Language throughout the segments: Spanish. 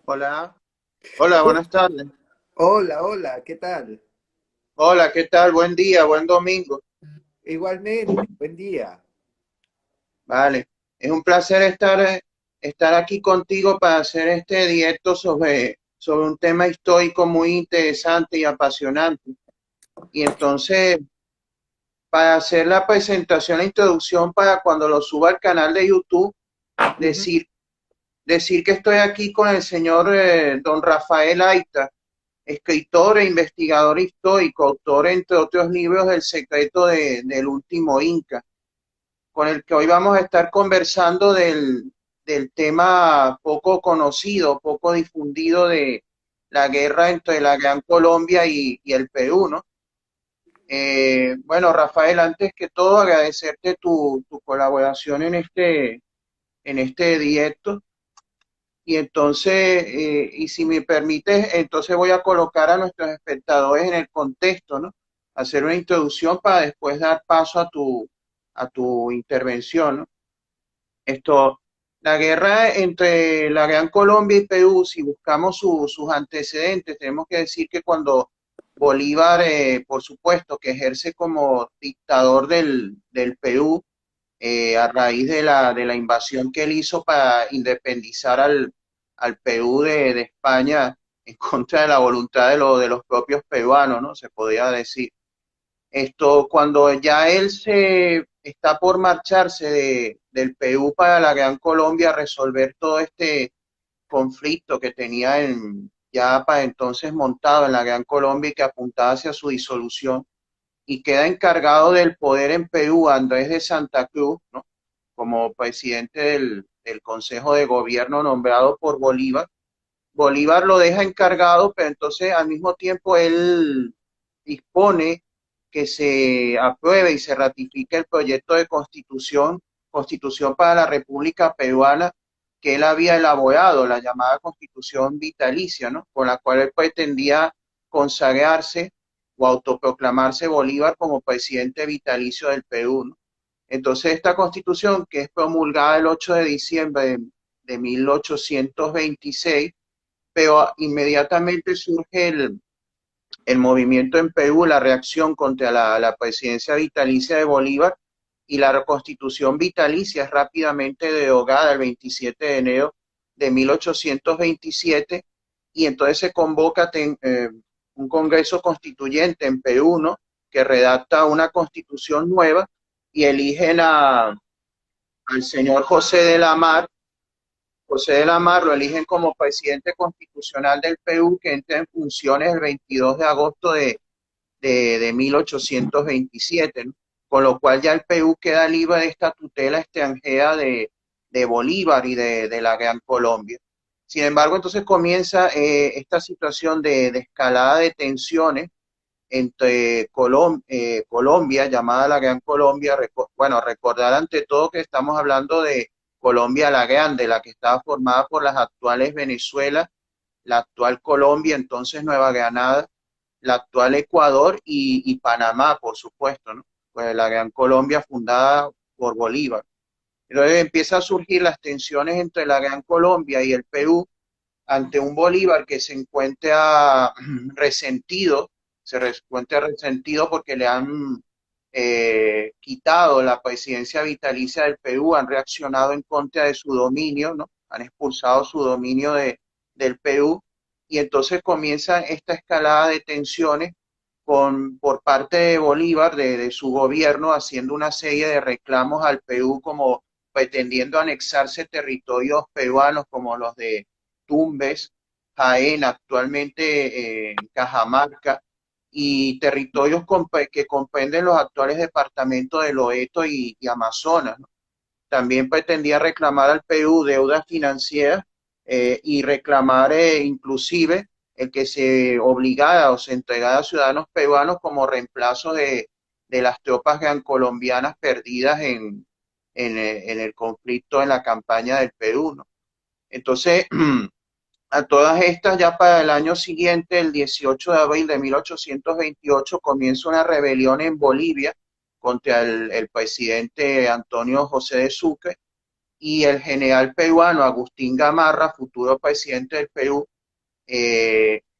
Hola, hola, buenas tardes. Hola, hola, ¿qué tal? Hola, ¿qué tal? Buen día, buen domingo. Igualmente, buen día. Vale, es un placer estar aquí contigo para hacer este directo sobre un tema histórico muy interesante y apasionante. Y entonces, para hacer la presentación, la introducción, para cuando lo suba al canal de YouTube, Ujú. decir, decir que estoy aquí con el señor don Rafael Aita, escritor e investigador histórico, autor, entre otros libros, del secreto del último Inca, con el que hoy vamos a estar conversando del tema poco conocido, poco difundido de la guerra entre la Gran Colombia y el Perú, ¿no? Bueno, Rafael, antes que todo, agradecerte tu colaboración en este directo. Y entonces, y si me permites, entonces voy a colocar a nuestros espectadores en el contexto, ¿no? Hacer una introducción para después dar paso a tu intervención, ¿no? Esto, la guerra entre la Gran Colombia y Perú, si buscamos sus antecedentes, tenemos que decir que cuando Bolívar, por supuesto, que ejerce como dictador del Perú, a raíz de de la invasión que él hizo para independizar al Perú de España en contra de la voluntad de los propios peruanos, ¿no? Se podría decir. Esto, cuando ya él se está por marcharse del Perú para la Gran Colombia a resolver todo este conflicto que tenía ya para entonces montado en la Gran Colombia y que apuntaba hacia su disolución, y queda encargado del poder en Perú Andrés de Santa Cruz, ¿no? Como presidente del Consejo de Gobierno nombrado por Bolívar. Bolívar lo deja encargado, pero entonces al mismo tiempo él dispone que se apruebe y se ratifique el proyecto de constitución para la República Peruana, que él había elaborado, la llamada Constitución Vitalicia, ¿no? Con la cual él pretendía consagrarse o autoproclamarse Bolívar como presidente vitalicio del Perú, ¿no? Entonces esta constitución, que es promulgada el 8 de diciembre de 1826, pero inmediatamente surge el movimiento en Perú, la reacción contra la presidencia vitalicia de Bolívar, y la constitución vitalicia es rápidamente derogada el 27 de enero de 1827, y entonces se convoca un congreso constituyente en Perú, ¿no? Que redacta una constitución nueva y eligen al señor José de la Mar lo eligen como presidente constitucional del Perú, que entra en funciones el 22 de agosto de 1827, ¿no? Con lo cual ya el Perú queda libre de esta tutela extranjera de Bolívar y de la Gran Colombia. Sin embargo, entonces comienza esta situación de escalada de tensiones entre Colombia, llamada la Gran Colombia. Bueno, recordar ante todo que estamos hablando de Colombia la Grande, la que estaba formada por las actuales Venezuela, la actual Colombia, entonces Nueva Granada, la actual Ecuador y Panamá, por supuesto, ¿no? Pues la Gran Colombia fundada por Bolívar. Entonces empiezan a surgir las tensiones entre la Gran Colombia y el Perú ante un Bolívar que se encuentra resentido, encuentra resentido porque le han quitado la presidencia vitalicia del Perú, han reaccionado en contra de su dominio, ¿no? Han expulsado su dominio del Perú, y entonces comienza esta escalada de tensiones por parte de Bolívar, de su gobierno, haciendo una serie de reclamos al Perú, como pretendiendo anexarse territorios peruanos como los de Tumbes, Jaén, actualmente en Cajamarca, y territorios que comprenden los actuales departamentos de Loreto y Amazonas, ¿no? También pretendía reclamar al Perú deudas financieras, y reclamar inclusive el que se obligara o se entregara a ciudadanos peruanos como reemplazo de las tropas gran colombianas perdidas en el conflicto, en la campaña del Perú, ¿no? Entonces, a todas estas, ya para el año siguiente, el 18 de abril de 1828, comienza una rebelión en Bolivia contra el presidente Antonio José de Sucre, y el general peruano Agustín Gamarra, futuro presidente del Perú,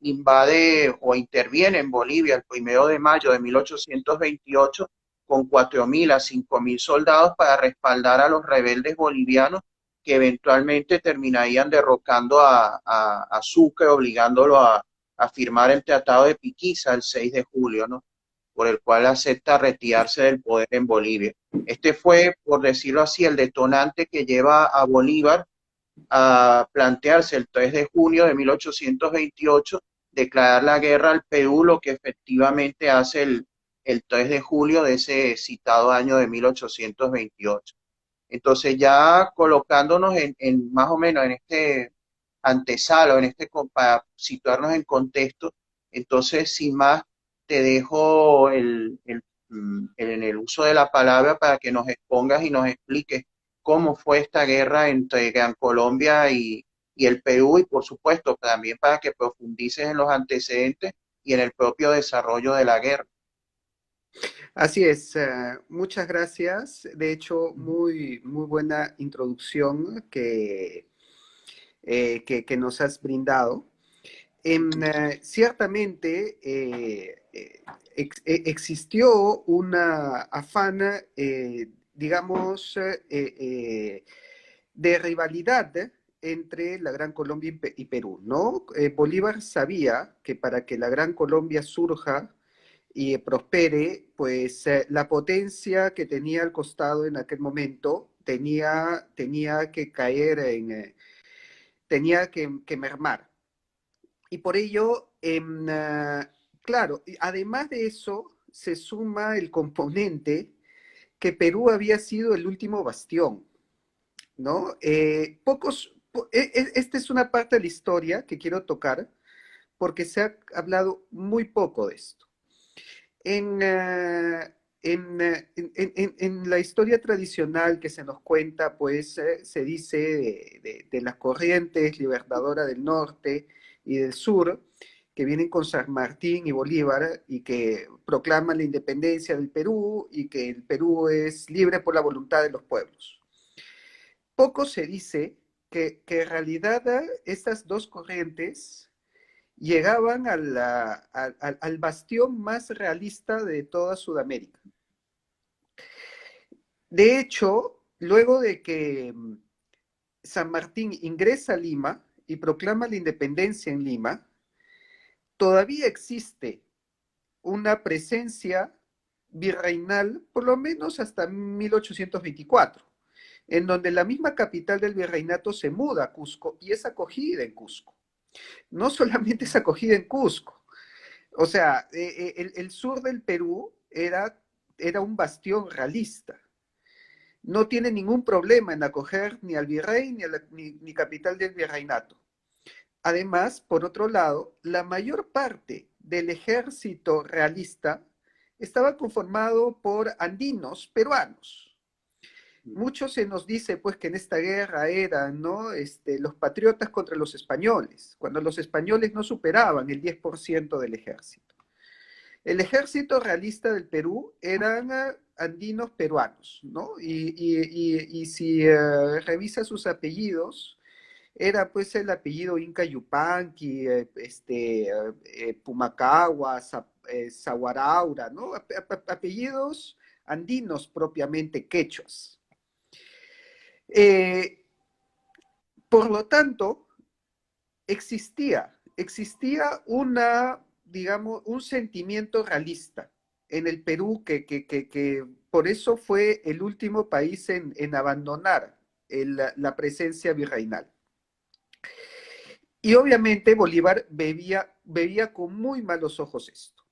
invade o interviene en Bolivia el 1 de mayo de 1828 con 4.000 a 5.000 soldados para respaldar a los rebeldes bolivianos que eventualmente terminarían derrocando a Sucre, obligándolo a firmar el Tratado de Piquiza el 6 de julio, ¿no? Por el cual acepta retirarse del poder en Bolivia. Este fue, por decirlo así, el detonante que lleva a Bolívar a plantearse el 3 de junio de 1828 declarar la guerra al Perú, lo que efectivamente hace el 3 de julio de ese citado año de 1828. Entonces ya colocándonos en más o menos en este antesala, para situarnos en contexto, entonces sin más te dejo en el uso de la palabra para que nos expongas y nos expliques cómo fue esta guerra entre Gran Colombia y el Perú, y por supuesto también para que profundices en los antecedentes y en el propio desarrollo de la guerra. Así es, muchas gracias. De hecho, muy buena introducción que nos has brindado. Ciertamente existió una afán, digamos, de rivalidad entre la Gran Colombia y Perú, ¿no? Bolívar sabía que para que la Gran Colombia surja y prospere, pues la potencia que tenía al costado en aquel momento tenía que caer tenía que mermar. Y por ello, claro, además de eso, se suma el componente que Perú había sido el último bastión, ¿no? Esta es una parte de la historia que quiero tocar porque se ha hablado muy poco de esto. En la historia tradicional que se nos cuenta, pues se dice de las corrientes libertadoras del norte y del sur, que vienen con San Martín y Bolívar y que proclaman la independencia del Perú y que el Perú es libre por la voluntad de los pueblos. Poco se dice que en realidad estas dos corrientes llegaban al bastión más realista de toda Sudamérica. De hecho, luego de que San Martín ingresa a Lima y proclama la independencia en Lima, todavía existe una presencia virreinal, por lo menos hasta 1824, en donde la misma capital del virreinato se muda a Cusco y es acogida en Cusco. No solamente es acogida en Cusco, o sea, el sur del Perú era un bastión realista. No tiene ningún problema en acoger ni al virrey ni capital del virreinato. Además, por otro lado, la mayor parte del ejército realista estaba conformado por andinos peruanos. Mucho se nos dice pues que en esta guerra eran, ¿no? Los patriotas contra los españoles, cuando los españoles no superaban el 10% del ejército. El ejército realista del Perú eran andinos peruanos, ¿no? Y si revisa sus apellidos, era pues el apellido Inca Yupanqui, Pumacagua, Zaguaraura, ¿no? Apellidos andinos propiamente quechuas. Por lo tanto, existía digamos, un sentimiento realista en el Perú que por eso fue el último país en abandonar la presencia virreinal. Y obviamente Bolívar veía con muy malos ojos esto.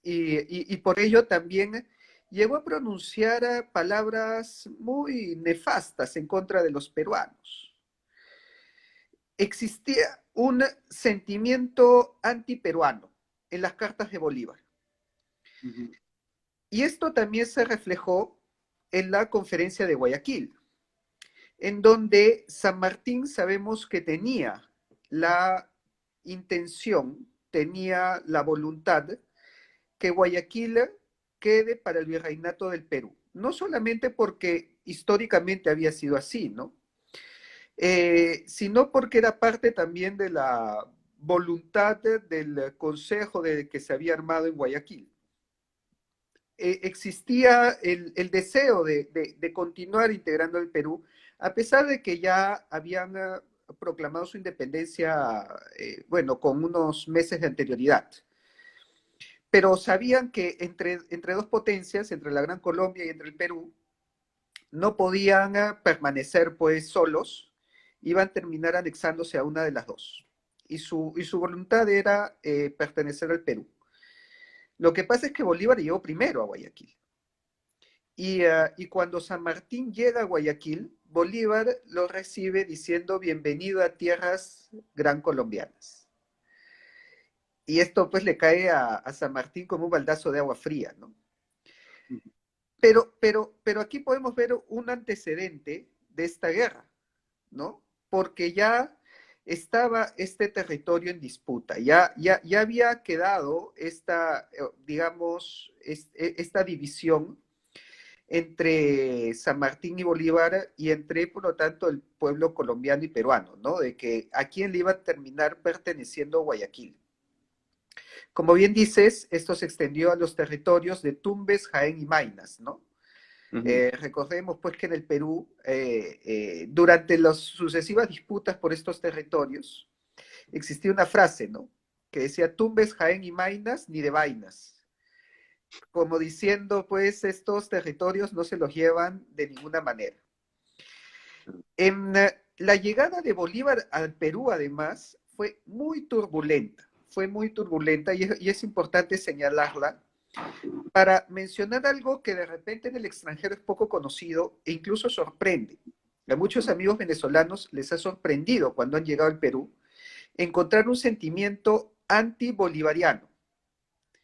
Y por ello también llegó a pronunciar palabras muy nefastas en contra de los peruanos. Existía un sentimiento antiperuano en las cartas de Bolívar. Y esto también se reflejó en la conferencia de Guayaquil, en donde San Martín sabemos que tenía la intención, tenía la voluntad que Guayaquil quede para el virreinato del Perú. No solamente porque históricamente había sido así, ¿no? Sino porque era parte también de la voluntad del consejo que se había armado en Guayaquil. Existía el deseo de continuar integrando el Perú, a pesar de que ya habían proclamado su independencia, bueno, con unos meses de anterioridad. Pero sabían que entre dos potencias, entre la Gran Colombia y entre el Perú, no podían permanecer pues solos, iban a terminar anexándose a una de las dos. Y su voluntad era pertenecer al Perú. Lo que pasa es que Bolívar llegó primero a Guayaquil. Y cuando San Martín llega a Guayaquil, Bolívar lo recibe diciendo bienvenido a tierras gran colombianas. Y esto pues le cae a San Martín como un baldazo de agua fría, ¿no? Pero aquí podemos ver un antecedente de esta guerra, ¿no? Porque ya estaba este territorio en disputa, ya había quedado esta, digamos, esta división entre San Martín y Bolívar y entre, por lo tanto, el pueblo colombiano y peruano, ¿no? De que a quién le iba a terminar perteneciendo Guayaquil. Como bien dices, esto se extendió a los territorios de Tumbes, Jaén y Maynas, ¿no? Recordemos pues que en el Perú, durante las sucesivas disputas por estos territorios, existía una frase, ¿no? Que decía Tumbes, Jaén y Maynas, ni de vainas. Como diciendo, pues, estos territorios no se los llevan de ninguna manera. En la llegada de Bolívar al Perú, además, fue muy turbulenta y es importante señalarla para mencionar algo que de repente en el extranjero es poco conocido e incluso sorprende. A muchos amigos venezolanos les ha sorprendido cuando han llegado al Perú encontrar un sentimiento anti-bolivariano,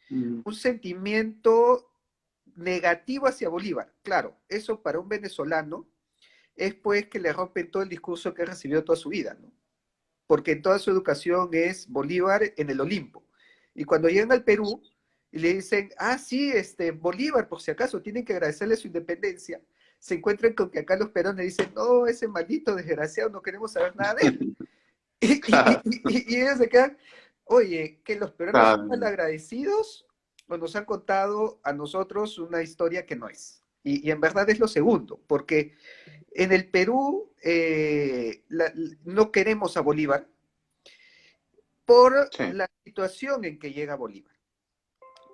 un sentimiento negativo hacia Bolívar. Claro, eso para un venezolano es pues que le rompen todo el discurso que ha recibido toda su vida, ¿no? Porque en toda su educación es Bolívar en el Olimpo. Y cuando llegan al Perú y le dicen, ah, sí, Bolívar, por si acaso, tienen que agradecerle su independencia, se encuentran con que acá los peruanos dicen, no, ese maldito desgraciado, no queremos saber nada de él. Y ellos se quedan, oye, que los peruanos son mal agradecidos o nos han contado a nosotros una historia que no es. Y en verdad es lo segundo, porque en el Perú no queremos a Bolívar por Sí. la situación en que llega Bolívar.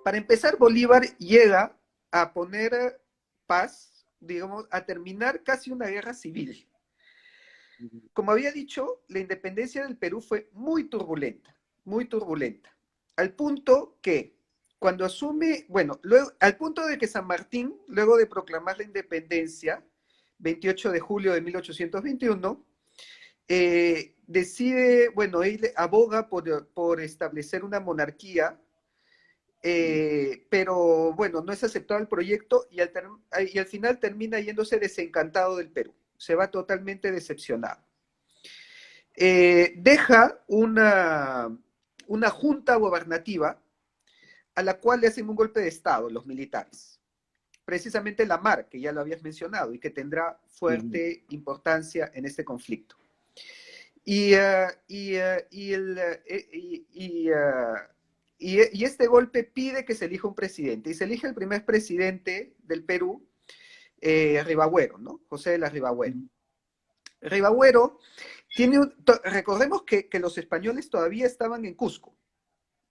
Para empezar, Bolívar llega a poner paz, digamos, a terminar casi una guerra civil. Como había dicho, la independencia del Perú fue muy turbulenta, al punto que cuando asume, bueno, luego, al punto de que San Martín, luego de proclamar la independencia, 28 de julio de 1821, decide, bueno, él aboga por establecer una monarquía, pero bueno, no es aceptado el proyecto y al final termina yéndose desencantado del Perú, se va totalmente decepcionado. Deja una junta gobernativa a la cual le hacen un golpe de Estado los militares. Precisamente la MAR, que ya lo habías mencionado y que tendrá fuerte importancia en este conflicto. Y este golpe pide que se elija un presidente, y se elige el primer presidente del Perú, Ribagüero, ¿no? José de la Ribagüero. Ribagüero recordemos que los españoles todavía estaban en Cusco,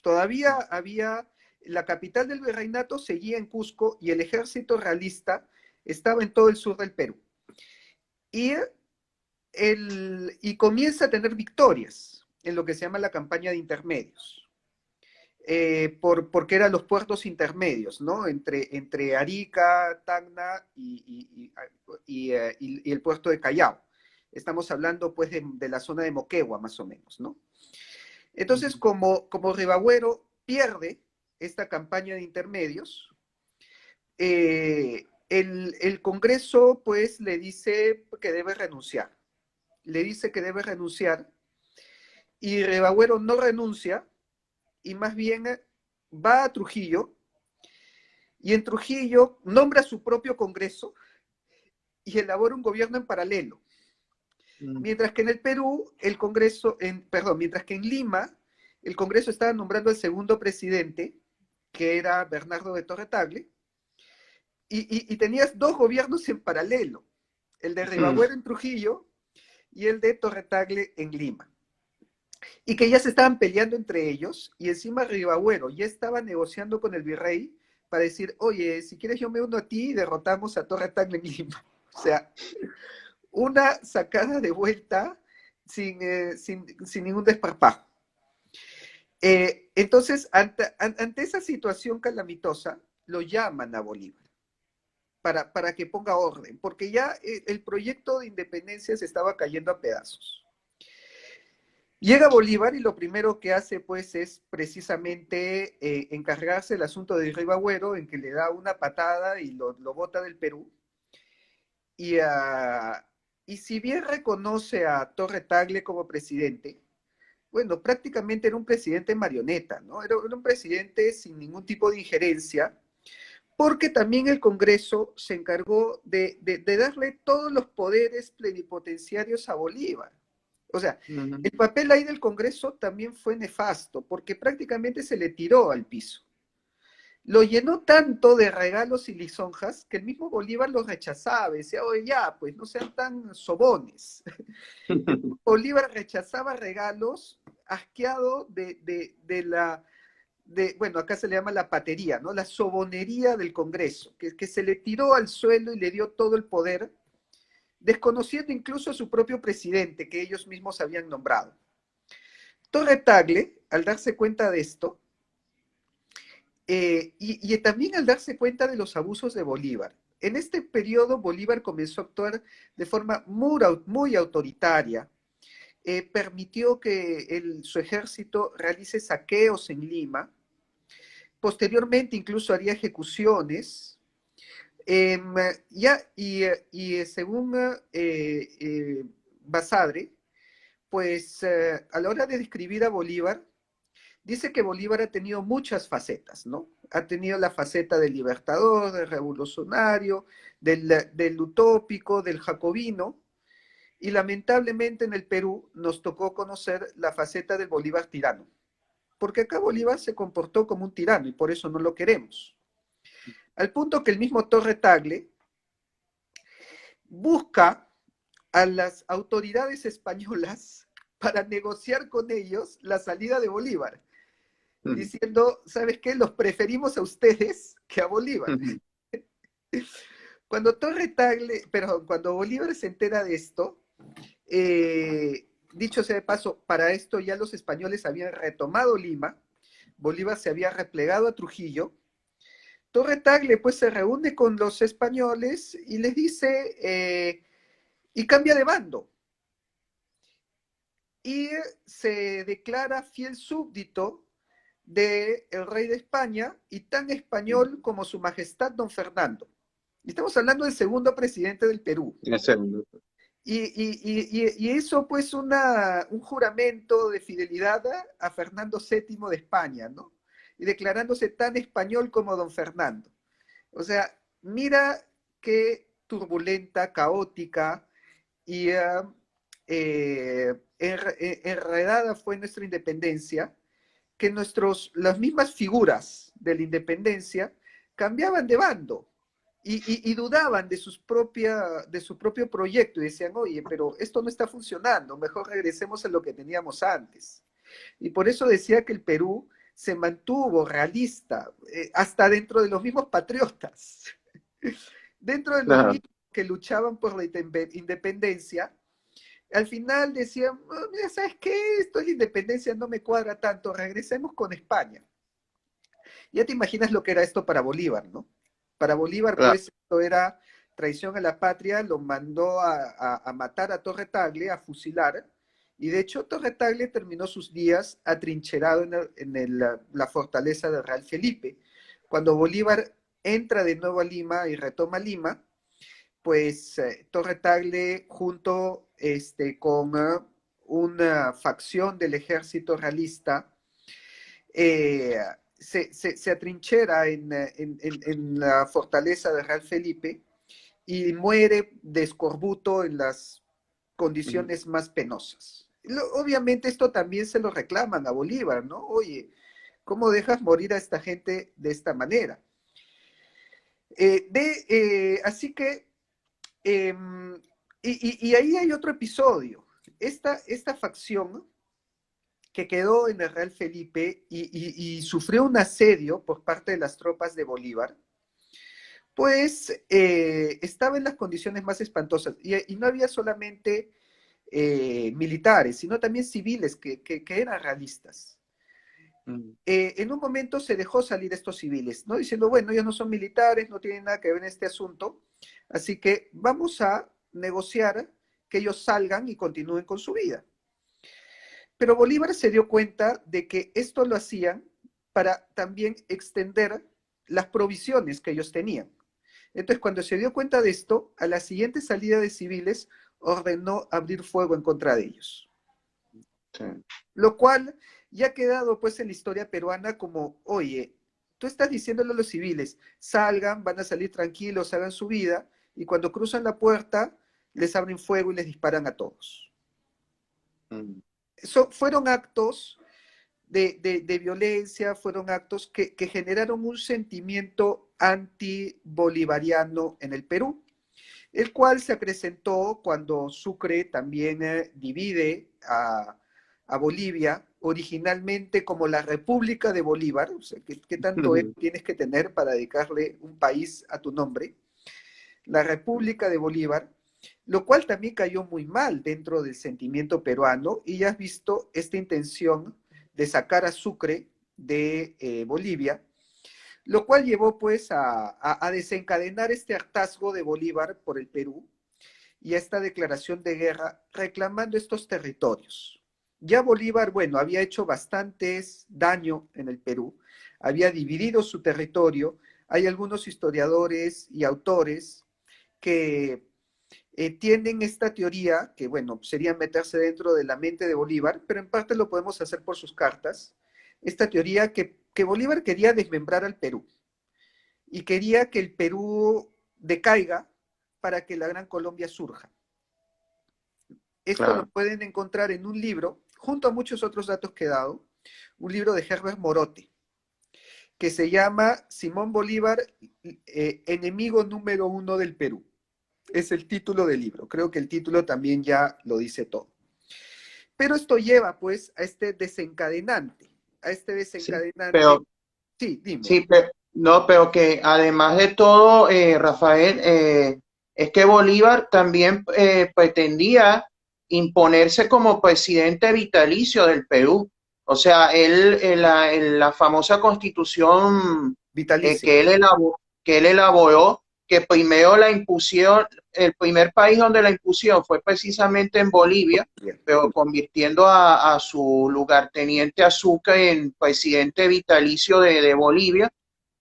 todavía había, la capital del virreinato seguía en Cusco y el ejército realista estaba en todo el sur del Perú. Y comienza a tener victorias en lo que se llama la campaña de intermedios, porque eran los puertos intermedios, ¿no? Entre Arica, Tacna y el puerto de Callao. Estamos hablando pues de la zona de Moquegua, más o menos, ¿no? Entonces, como Ribagüero pierde esta campaña de intermedios, el Congreso pues le dice que debe renunciar. Y Ribagüero no renuncia y más bien va a Trujillo y en Trujillo nombra su propio Congreso y elabora un gobierno en paralelo. mm, Mientras que en el Perú, el Congreso, perdón, mientras que en Lima, el Congreso estaba nombrando al segundo presidente, que era Bernardo de Torre-Tagle, y tenías dos gobiernos en paralelo, el de mm. Ribagüero en Trujillo y el de Torre-Tagle en Lima. Y que ya se estaban peleando entre ellos, y encima Ribagüero ya estaba negociando con el virrey para decir, oye, si quieres yo me uno a ti y derrotamos a Torre-Tagle en Lima. O sea, una sacada de vuelta sin ningún desparpajo. Entonces, ante esa situación calamitosa, lo llaman a Bolívar para que ponga orden, porque ya el proyecto de independencia se estaba cayendo a pedazos. Llega Bolívar y lo primero que hace pues es precisamente encargarse del asunto de Ribagüero, en que le da una patada y lo bota del Perú. Y, y si bien reconoce a Torre Tagle como presidente, bueno, prácticamente era un presidente marioneta, ¿no? Era un presidente sin ningún tipo de injerencia, porque también el Congreso se encargó de darle todos los poderes plenipotenciarios a Bolívar. O sea, Ujú. el papel ahí del Congreso también fue nefasto, porque prácticamente se le tiró al piso. Lo llenó tanto de regalos y lisonjas que el mismo Bolívar los rechazaba. Decía, oye, ya, pues no sean tan sobones. Bolívar rechazaba regalos asqueado bueno, acá se le llama la patería, ¿no? La sobonería del Congreso, que se le tiró al suelo y le dio todo el poder, desconociendo incluso a su propio presidente, que ellos mismos habían nombrado. Torre Tagle, al darse cuenta de esto, y también al darse cuenta de los abusos de Bolívar, en este periodo Bolívar comenzó a actuar de forma muy autoritaria, permitió que su ejército realice saqueos en Lima, posteriormente incluso haría ejecuciones, según Basadre, pues a la hora de describir a Bolívar, dice que Bolívar ha tenido muchas facetas, ¿no? Ha tenido la faceta del libertador, del revolucionario, del utópico, del jacobino, y lamentablemente en el Perú nos tocó conocer la faceta del Bolívar tirano, porque acá Bolívar se comportó como un tirano y por eso no lo queremos. Al punto que el mismo Torre Tagle busca a las autoridades españolas para negociar con ellos la salida de Bolívar, diciendo, ¿sabes qué? Los preferimos a ustedes que a Bolívar. Cuando Bolívar se entera de esto, dicho sea de paso, para esto ya los españoles habían retomado Lima, Bolívar se había replegado a Trujillo. Torre Tagle pues se reúne con los españoles y les dice, y cambia de bando, y se declara fiel súbdito del rey de España y tan español como su majestad don Fernando. Y estamos hablando del segundo presidente del Perú. El segundo. Y hizo pues un juramento de fidelidad a Fernando VII de España, ¿no? Y declarándose tan español como don Fernando. O sea, mira qué turbulenta, caótica y enredada fue nuestra independencia, que las mismas figuras de la independencia cambiaban de bando y dudaban de su propio proyecto y decían, oye, pero esto no está funcionando, mejor regresemos a lo que teníamos antes. Y por eso decía que el Perú se mantuvo realista, hasta dentro de los mismos patriotas, dentro de los Claro. mismos que luchaban por la independencia. Al final decían, oh, mira, ¿sabes qué? Esto es la independencia, no me cuadra tanto, regresemos con España. Ya te imaginas lo que era esto para Bolívar, ¿no? Para Bolívar, Claro. pues, esto era traición a la patria, lo mandó a matar a Torre Tagle, a fusilar, y de hecho Torre Tagle terminó sus días atrincherado la fortaleza de Real Felipe. Cuando Bolívar entra de nuevo a Lima y retoma Lima, pues Torre Tagle junto con una facción del ejército realista, eh, se atrinchera en la fortaleza de Real Felipe y muere de escorbuto en las condiciones más penosas. Obviamente esto también se lo reclaman a Bolívar, ¿no? Oye, ¿cómo dejas morir a esta gente de esta manera? Así que, eh, y ahí hay otro episodio. Esta facción que quedó en el Real Felipe y sufrió un asedio por parte de las tropas de Bolívar, pues estaba en las condiciones más espantosas. Y no había solamente militares, sino también civiles que eran realistas. En un momento se dejó salir estos civiles, ¿no? Diciendo, bueno, ellos no son militares, no tienen nada que ver en este asunto, así que vamos a negociar que ellos salgan y continúen con su vida. Pero Bolívar se dio cuenta de que esto lo hacían para también extender las provisiones que ellos tenían. Entonces, cuando se dio cuenta de esto, a la siguiente salida de civiles ordenó abrir fuego en contra de ellos. Sí. Lo cual ya ha quedado pues en la historia peruana como, oye, tú estás diciéndole a los civiles, salgan, van a salir tranquilos, hagan su vida, y cuando cruzan la puerta, les abren fuego y les disparan a todos. Fueron actos de violencia, fueron actos que generaron un sentimiento anti-bolivariano en el Perú, el cual se acrecentó cuando Sucre también divide a Bolivia, originalmente como la República de Bolívar. O sea, ¿qué tanto tienes que tener para dedicarle un país a tu nombre? La República de Bolívar, lo cual también cayó muy mal dentro del sentimiento peruano, y ya has visto esta intención de sacar a Sucre de Bolivia, lo cual llevó pues a desencadenar este hartazgo de Bolívar por el Perú y a esta declaración de guerra reclamando estos territorios. Ya Bolívar, bueno, había hecho bastantes daño en el Perú, había dividido su territorio. Hay algunos historiadores y autores que tienen esta teoría, que bueno, sería meterse dentro de la mente de Bolívar, pero en parte lo podemos hacer por sus cartas, esta teoría que Bolívar quería desmembrar al Perú y quería que el Perú decaiga para que la Gran Colombia surja. Esto claro. Lo pueden encontrar en un libro, junto a muchos otros datos que he dado, un libro de Herbert Morote, que se llama Simón Bolívar, enemigo número 1 del Perú. Es el título del libro. Creo que el título también ya lo dice todo. Pero esto lleva, pues, a este desencadenante. Sí, pero, sí, dime. Sí, pero que además de todo, Rafael, es que Bolívar también pretendía imponerse como presidente vitalicio del Perú. O sea, él en la famosa constitución que él elaboró, que primero la impusieron, el primer país donde la impusieron fue precisamente en Bolivia, pero convirtiendo a su lugarteniente Sucre en presidente vitalicio de Bolivia,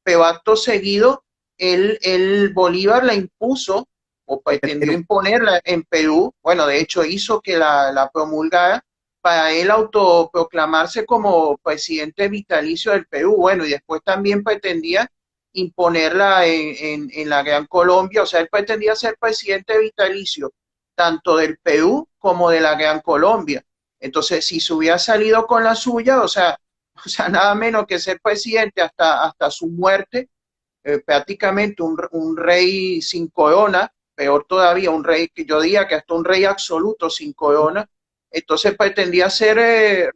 pero acto seguido el Bolívar la impuso o pretendió imponerla en Perú. Bueno, de hecho hizo que la promulgara para él autoproclamarse como presidente vitalicio del Perú. Bueno, y después también pretendía imponerla en la Gran Colombia. O sea, él pretendía ser presidente vitalicio tanto del Perú como de la Gran Colombia. Entonces, si se hubiera salido con la suya, o sea, nada menos que ser presidente hasta su muerte, prácticamente un rey sin corona, peor todavía, un rey que yo diría que hasta un rey absoluto sin corona. Entonces pretendía ser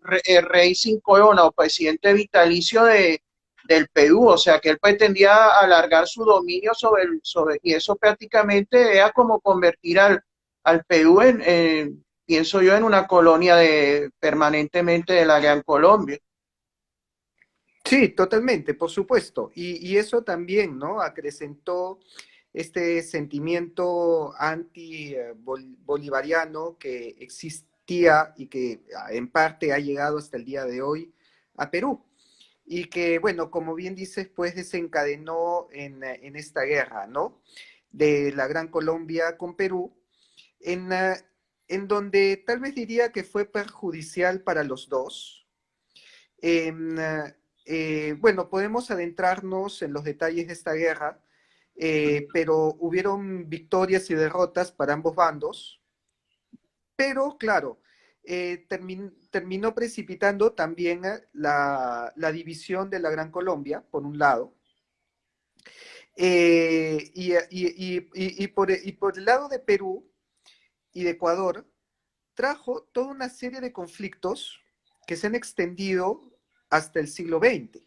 rey sin corona o presidente vitalicio del Perú. O sea que él pretendía alargar su dominio y eso prácticamente era como convertir al Perú pienso yo, en una colonia permanentemente de la Gran Colombia. Sí, totalmente, por supuesto. Y eso también, ¿no? Acrecentó este sentimiento anti-bolivariano que existía y que en parte ha llegado hasta el día de hoy a Perú. Y que, bueno, como bien dices, pues desencadenó en esta guerra, ¿no? De la Gran Colombia con Perú, en donde tal vez diría que fue perjudicial para los dos. Bueno, podemos adentrarnos en los detalles de esta guerra pero hubieron victorias y derrotas para ambos bandos, pero claro, terminó precipitando también la división de la Gran Colombia, por un lado, y por el lado de Perú y de Ecuador, trajo toda una serie de conflictos que se han extendido hasta el siglo XX.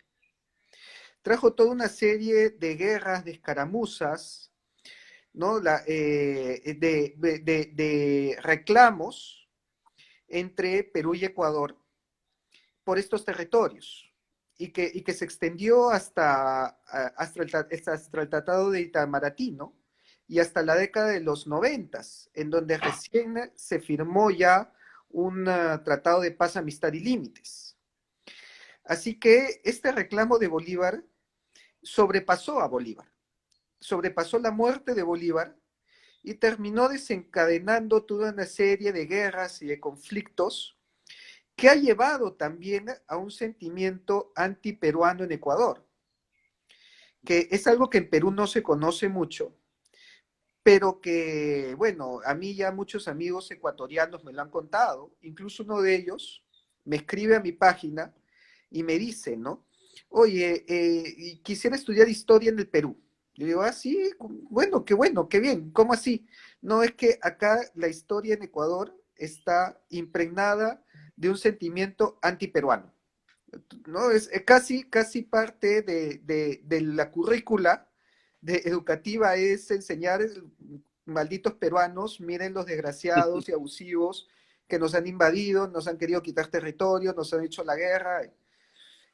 Trajo toda una serie de guerras, de escaramuzas, ¿no? De reclamos entre Perú y Ecuador por estos territorios y que se extendió hasta el Tratado de Itamaraty, ¿no? Y hasta la década de los 90, en donde recién se firmó ya un tratado de paz, amistad y límites. Así que este reclamo de Bolívar sobrepasó a Bolívar, sobrepasó la muerte de Bolívar y terminó desencadenando toda una serie de guerras y de conflictos que ha llevado también a un sentimiento antiperuano en Ecuador, que es algo que en Perú no se conoce mucho, pero que, bueno, a mí ya muchos amigos ecuatorianos me lo han contado, incluso uno de ellos me escribe a mi página y me dice, ¿no? Oye, quisiera estudiar historia en el Perú. Yo digo, ah, sí, bueno, qué bien, ¿cómo así? No, es que acá la historia en Ecuador está impregnada de un sentimiento antiperuano, ¿no? Es casi parte de la currícula educativa es enseñar malditos peruanos, miren los desgraciados y abusivos que nos han invadido, nos han querido quitar territorio, nos han hecho la guerra.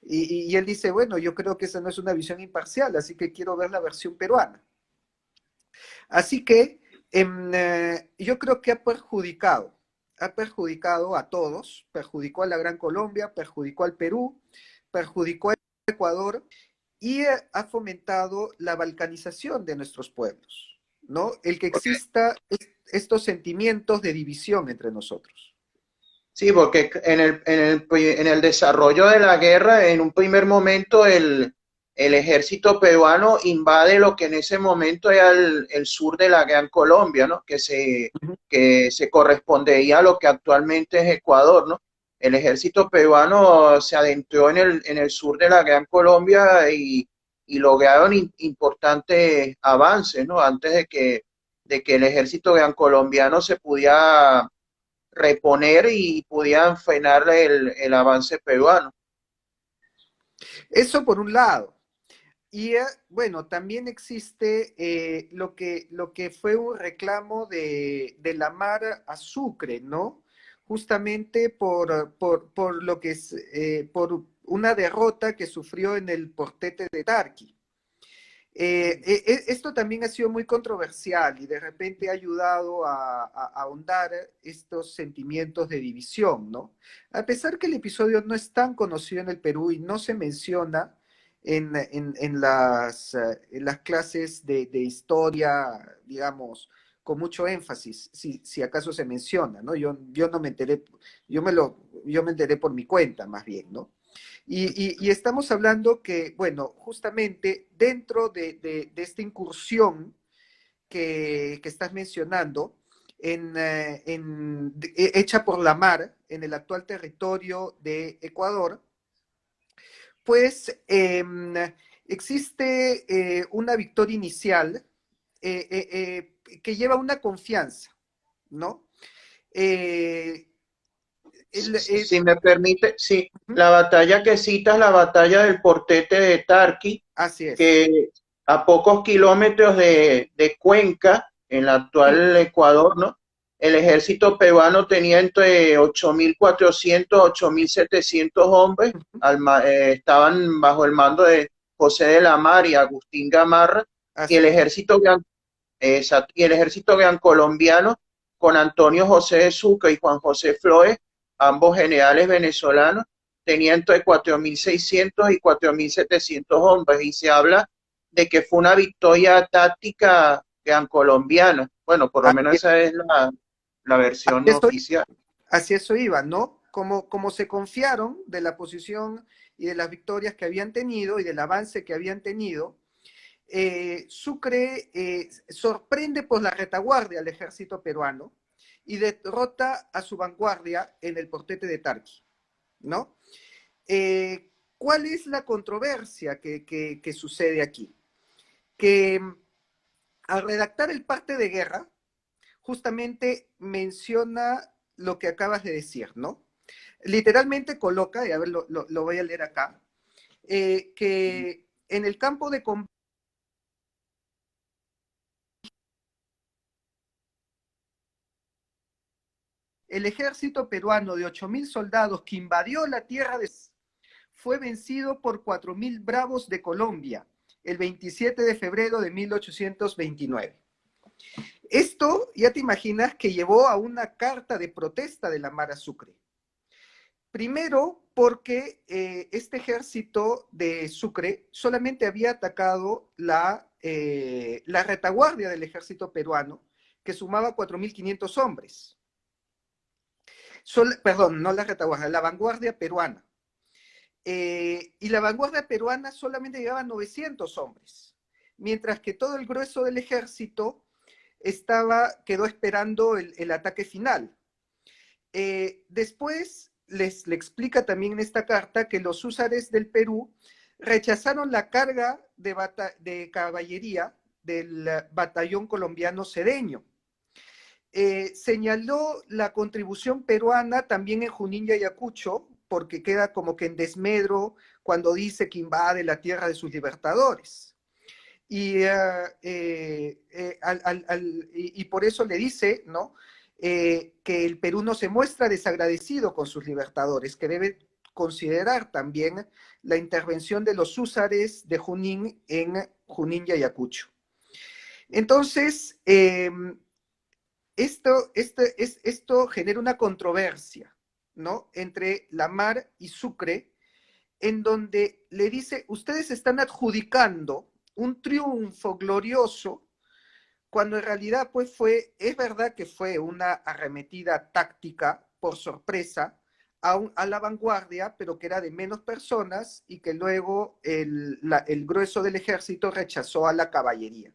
Y él dice, bueno, yo creo que esa no es una visión imparcial, así que quiero ver la versión peruana. Así que yo creo que ha perjudicado a todos, perjudicó a la Gran Colombia, perjudicó al Perú, perjudicó a Ecuador y ha fomentado la balcanización de nuestros pueblos, ¿no? El que exista estos sentimientos de división entre nosotros. Sí, porque en el desarrollo de la guerra, en un primer momento, el ejército peruano invade lo que en ese momento era el sur de la Gran Colombia, ¿no? Que se correspondeía a lo que actualmente es Ecuador, ¿no? El ejército peruano se adentró en el sur de la Gran Colombia y lograron importantes avances, ¿no? Antes de que el ejército gran colombiano se pudiera reponer y pudieran frenar el avance peruano. Eso por un lado. Y bueno, también existe lo que fue un reclamo de la mar a Sucre, ¿no? Justamente por lo que es, por una derrota que sufrió en el Portete de Tarqui. Esto también ha sido muy controversial y de repente ha ayudado a ahondar estos sentimientos de división, ¿no? A pesar que el episodio no es tan conocido en el Perú y no se menciona en las clases de historia, digamos, con mucho énfasis, si acaso se menciona, ¿no? Yo no me enteré, yo me enteré por mi cuenta, más bien, ¿no? Y estamos hablando que, bueno, justamente dentro de esta incursión que estás mencionando, hecha por la mar en el actual territorio de Ecuador, pues existe una victoria inicial que lleva una confianza, ¿no? Eh, Si me permite, sí, la batalla que citas, la batalla del Portete de Tarqui, así es. que a pocos kilómetros de Cuenca, en el actual Ecuador, ¿no? El ejército peruano tenía entre 8.400 a 8.700 hombres, estaban bajo el mando de José de la Mar y Agustín Gamarra, y Así el es. ejército y el ejército gran colombiano con Antonio José de Sucre y Juan José Flores, ambos generales venezolanos, tenía entre 4.600 y 4.700 hombres, y se habla de que fue una victoria táctica gran colombiana. Bueno, por lo menos Así, esa es la versión eso, oficial. así eso iba, ¿no? Como se confiaron de la posición y de las victorias que habían tenido y del avance que habían tenido, Sucre sorprende por la retaguardia al ejército peruano y derrota a su vanguardia en el Portete de Tarqui, ¿no? ¿Cuál es la controversia que sucede aquí? Que al redactar el parte de guerra, justamente menciona lo que acabas de decir, ¿no? Literalmente coloca, y a ver, lo voy a leer acá, que en el campo de combate el ejército peruano de 8.000 soldados que invadió la tierra de fue vencido por 4.000 bravos de Colombia el 27 de febrero de 1829. Esto, ya te imaginas, que llevó a una carta de protesta de la Mara Sucre. Primero, porque este ejército de Sucre solamente había atacado la retaguardia del ejército peruano, que sumaba 4.500 hombres. Perdón, no la retaguardia, la vanguardia peruana. Y la vanguardia peruana solamente llevaba 900 hombres, mientras que todo el grueso del ejército quedó esperando el ataque final. Después le explica también en esta carta que los húsares del Perú rechazaron la carga de caballería del batallón colombiano Cedeño. Señaló la contribución peruana también en Junín y Ayacucho, porque queda como que en desmedro cuando dice que invade la tierra de sus libertadores. Y por eso le dice, ¿no? Que el Perú no se muestra desagradecido con sus libertadores, que debe considerar también la intervención de los húsares de Junín en Junín y Ayacucho. Entonces, esto genera una controversia, ¿no? Entre la MAR y Sucre, en donde le dice, ustedes están adjudicando un triunfo glorioso, cuando en realidad pues es verdad que fue una arremetida táctica por sorpresa a la vanguardia, pero que era de menos personas y que luego el grueso del ejército rechazó a la caballería.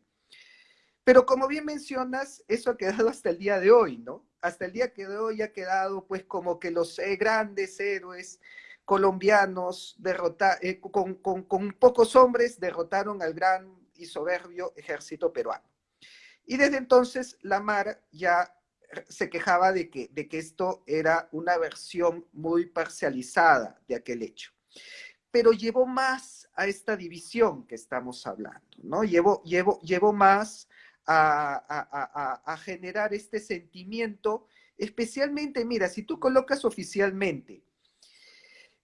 Pero como bien mencionas, eso ha quedado hasta el día de hoy, ¿no? Hasta el día de hoy ha quedado pues como que los grandes héroes colombianos con pocos hombres derrotaron al gran y soberbio ejército peruano. Y desde entonces la MAR ya se quejaba de que esto era una versión muy parcializada de aquel hecho. Pero llevó más a esta división que estamos hablando, ¿no? Llevó más a generar este sentimiento, especialmente, mira, si tú colocas oficialmente,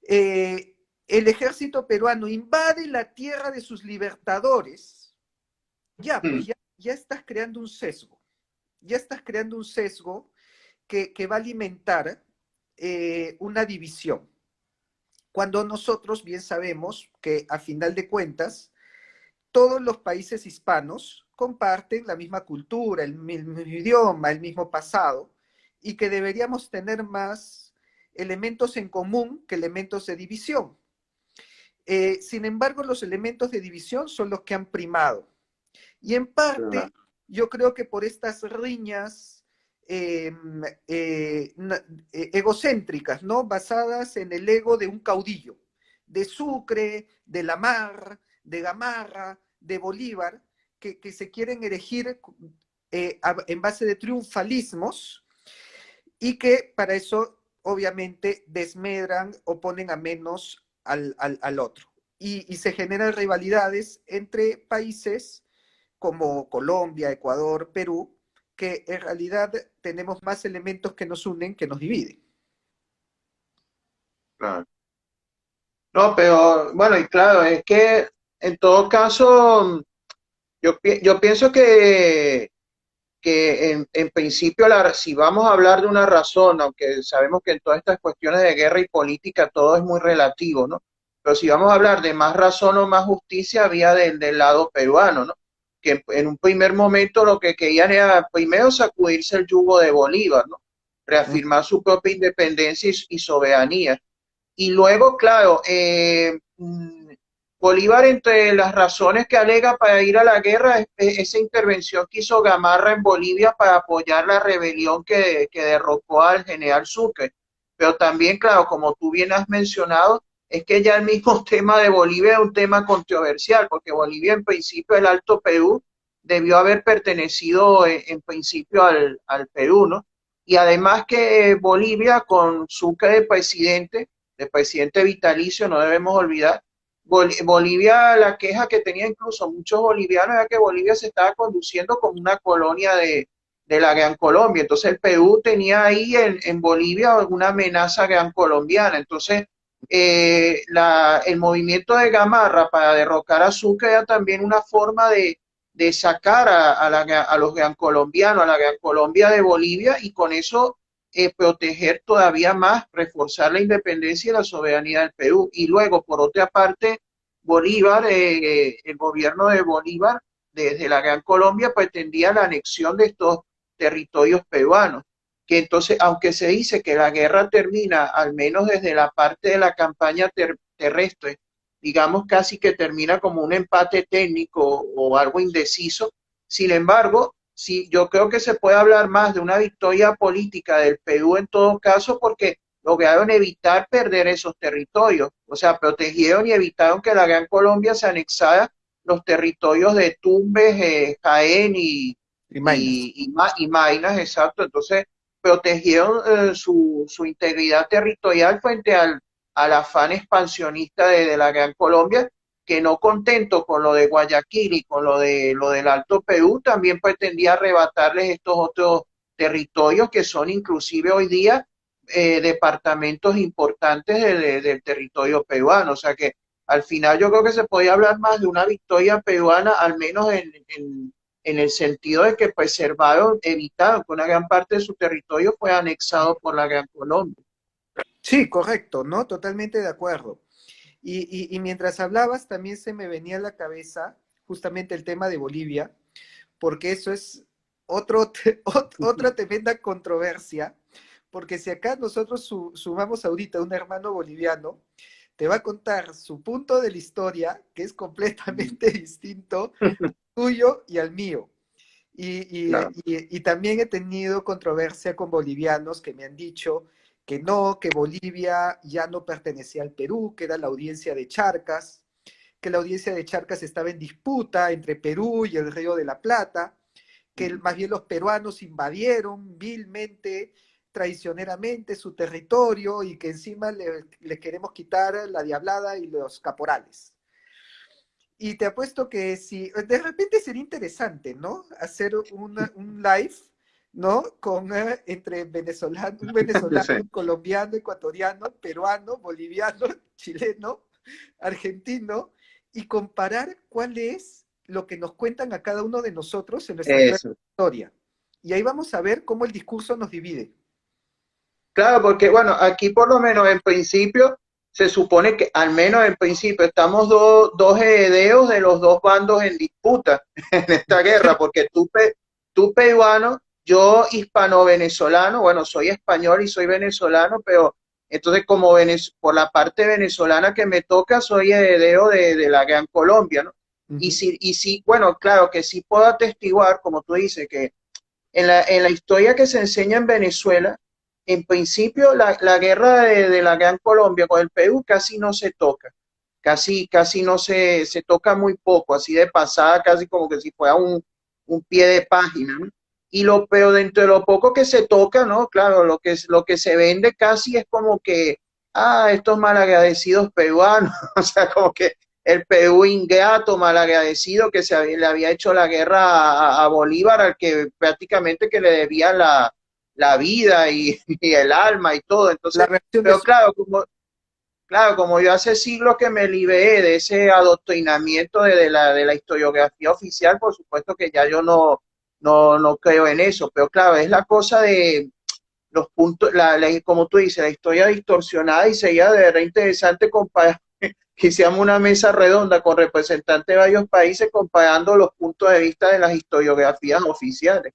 el ejército peruano invade la tierra de sus libertadores, pues ya estás creando un sesgo, que va a alimentar una división. Cuando nosotros bien sabemos que a final de cuentas, todos los países hispanos comparten la misma cultura, el mismo idioma, el mismo pasado, y que deberíamos tener más elementos en común que elementos de división. Sin embargo, los elementos de división son los que han primado. Y en parte, yo creo que por estas riñas egocéntricas, ¿no? Basadas en el ego de un caudillo, de Sucre, de la MAR, de Gamarra, de Bolívar, que se quieren erigir en base de triunfalismos y que para eso obviamente desmedran o ponen a menos al otro. Y se generan rivalidades entre países como Colombia, Ecuador, Perú, que en realidad tenemos más elementos que nos unen que nos dividen. Claro. No, pero bueno, y claro, es que en todo caso, yo pienso que en principio, si vamos a hablar de una razón, aunque sabemos que en todas estas cuestiones de guerra y política todo es muy relativo, ¿no? Pero si vamos a hablar de más razón o más justicia, había del lado peruano, ¿no? Que en un primer momento lo que querían era primero sacudirse el yugo de Bolívar, ¿no? Reafirmar su propia independencia y soberanía. Y luego, claro, Bolívar, entre las razones que alega para ir a la guerra, es esa intervención que hizo Gamarra en Bolivia para apoyar la rebelión que derrocó al general Sucre. Pero también, claro, como tú bien has mencionado, es que ya el mismo tema de Bolivia es un tema controversial, porque Bolivia en principio, el Alto Perú, debió haber pertenecido en principio al Perú, ¿no? Y además que Bolivia, con Sucre de presidente vitalicio, no debemos olvidar, Bolivia, la queja que tenía incluso muchos bolivianos era que Bolivia se estaba conduciendo como una colonia de la Gran Colombia. Entonces el Perú tenía ahí en Bolivia una amenaza gran colombiana. Entonces el movimiento de Gamarra para derrocar a Sucre era también una forma de sacar a los gran colombianos, a la Gran Colombia de Bolivia, y con eso proteger todavía más, reforzar la independencia y la soberanía del Perú. Y luego, por otra parte, Bolívar, el gobierno de Bolívar, desde la Gran Colombia, pretendía la anexión de estos territorios peruanos, que entonces, aunque se dice que la guerra termina, al menos desde la parte de la campaña terrestre, digamos casi que termina como un empate técnico o algo indeciso, sin embargo, sí, yo creo que se puede hablar más de una victoria política del Perú en todo caso, porque lograron evitar perder esos territorios, o sea, protegieron y evitaron que la Gran Colombia se anexara los territorios de Tumbes, Jaén Y Maynas. y Maynas, exacto. Entonces, protegieron su integridad territorial frente al afán expansionista de la Gran Colombia, que no contento con lo de Guayaquil y con lo del Alto Perú, también pretendía arrebatarles estos otros territorios que son inclusive hoy día departamentos importantes del territorio peruano. O sea que al final yo creo que se podía hablar más de una victoria peruana, al menos en el sentido de que preservaron, evitaron que una gran parte de su territorio fue anexado por la Gran Colombia. Sí, correcto, ¿no? Totalmente de acuerdo. Y mientras hablabas, también se me venía a la cabeza justamente el tema de Bolivia, porque eso es otra tremenda controversia, porque si acá nosotros sumamos ahorita un hermano boliviano, te va a contar su punto de la historia, que es completamente distinto al tuyo y al mío. Claro. Y también he tenido controversia con bolivianos que me han dicho que no, que Bolivia ya no pertenecía al Perú, que era la audiencia de Charcas, que la audiencia de Charcas estaba en disputa entre Perú y el Río de la Plata, que más bien los peruanos invadieron vilmente, traicioneramente su territorio y que encima le queremos quitar la diablada y los caporales. Y te apuesto que si de repente sería interesante, ¿no? Hacer un live, ¿no? Con entre venezolano, un venezolano, Sí. un colombiano, ecuatoriano, peruano, boliviano, chileno, argentino, y comparar cuál es lo que nos cuentan a cada uno de nosotros en nuestra clase Eso. de historia. Y ahí vamos a ver cómo el discurso nos divide. Claro, porque bueno, aquí por lo menos en principio se supone que al menos en principio estamos dos herederos de los dos bandos en disputa en esta guerra, porque tú peruano, yo hispano-venezolano, bueno, soy español y soy venezolano, pero entonces como por la parte venezolana que me toca, soy heredero de la Gran Colombia, ¿no? Uh -huh. Y sí, bueno, claro que sí puedo atestiguar, como tú dices, que en la historia que se enseña en Venezuela, en principio la guerra de la Gran Colombia con el Perú casi no se toca, casi no se toca muy poco, así de pasada, casi como que si fuera un pie de página, ¿no? Pero dentro de lo poco que se toca, ¿no? Claro, lo que se vende casi es como que, estos malagradecidos peruanos, o sea, como que el Perú ingrato, malagradecido, que le había hecho la guerra a Bolívar, al que prácticamente que le debía la vida y el alma y todo. La Entonces, reacción de pero claro, como yo hace siglos que me liberé de ese adoctrinamiento de la historiografía oficial, por supuesto que ya yo no creo en eso, pero claro, es la cosa de los puntos, como tú dices, la historia distorsionada, y sería de verdad interesante comparar, que hiciéramos una mesa redonda con representantes de varios países comparando los puntos de vista de las historiografías oficiales.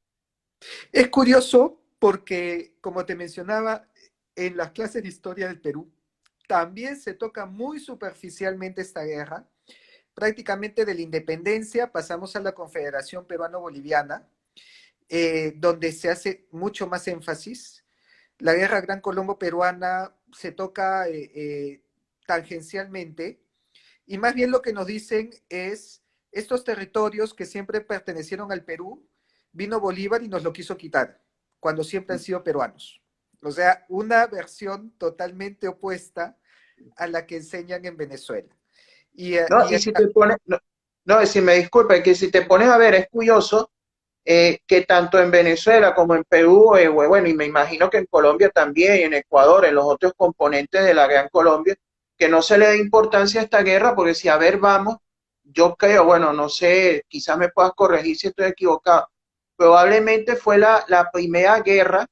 Es curioso porque, como te mencionaba, en las clases de historia del Perú, también se toca muy superficialmente esta guerra. Prácticamente de la independencia pasamos a la Confederación Peruano-Boliviana, donde se hace mucho más énfasis. La guerra Gran Colombo-Peruana se toca tangencialmente, y más bien lo que nos dicen es, estos territorios que siempre pertenecieron al Perú, vino Bolívar y nos lo quiso quitar, cuando siempre han sido peruanos. O sea, una versión totalmente opuesta a la que enseñan en Venezuela. Y, No, y si te pones, no, no, si me disculpa, que si te pones a ver, es curioso que tanto en Venezuela como en Perú, bueno, y me imagino que en Colombia también, y en Ecuador, en los otros componentes de la Gran Colombia, que no se le dé importancia a esta guerra, porque si a ver vamos, yo creo, bueno, no sé, quizás me puedas corregir si estoy equivocado, probablemente fue la primera guerra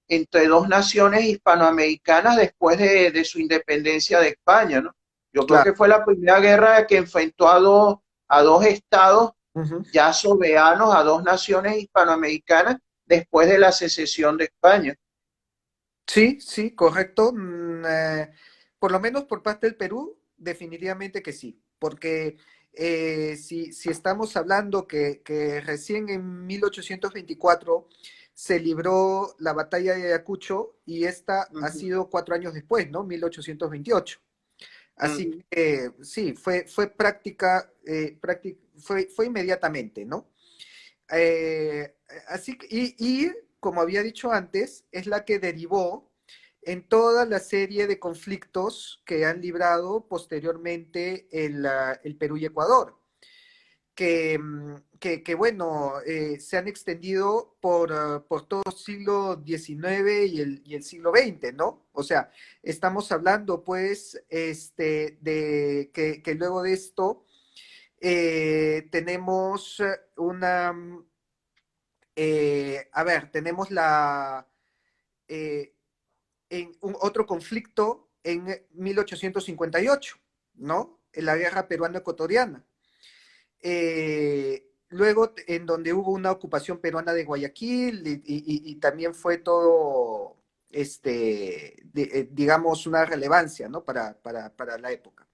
entre dos naciones hispanoamericanas después de su independencia de España, ¿no? Yo creo claro, que fue la primera guerra que enfrentó a dos estados uh-huh. ya soberanos, a dos naciones hispanoamericanas después de la secesión de España. Sí, sí, correcto. Por lo menos por parte del Perú, definitivamente que sí, porque si estamos hablando que recién en 1824 se libró la batalla de Ayacucho y esta Uh ha -huh, sido 4 años después, ¿no? 1828. uh Así -huh. que sí, fue fue inmediatamente, ¿no? Así que, y como había dicho antes, es la que derivó en toda la serie de conflictos que han librado posteriormente el Perú y Ecuador, que bueno, se han extendido por todo el siglo XIX y el siglo XX, ¿no? O sea, estamos hablando pues de que luego de esto tenemos una a ver, tenemos eh, otro conflicto en 1858, ¿no? En la guerra peruano-ecuatoriana. Luego, en donde hubo una ocupación peruana de Guayaquil y también fue todo, digamos, una relevancia, ¿no? Para la época.